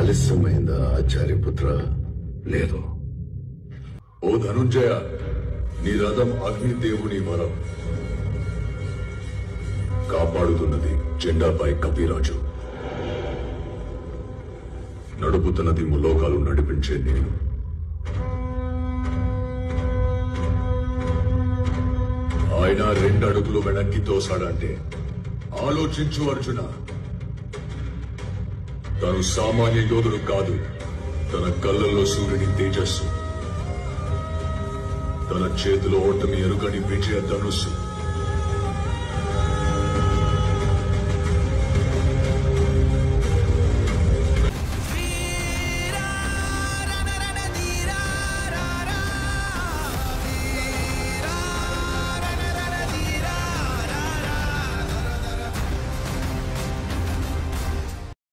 ఆలస్యమైందా ఆచార్యపుత్ర? లేదు. ఓ ధనుంజయ, నీ రథం అగ్నిదేవుని వరం. కాపాడుతున్నది జెండాపై కపిరాజు, నడుపుతున్నది ములోకాలు నడిపించే నేను. ఆయన 2 అడుగులు వెనక్కి తోసాడంటే ఆలోచించు అర్జున. తను సామాన్య యోధుడు కాదు. తన కళ్ళల్లో సూర్యుని తేజస్సు, తన చేతిలో ఓటమి ఎరుగని విజయ ధనుస్సు.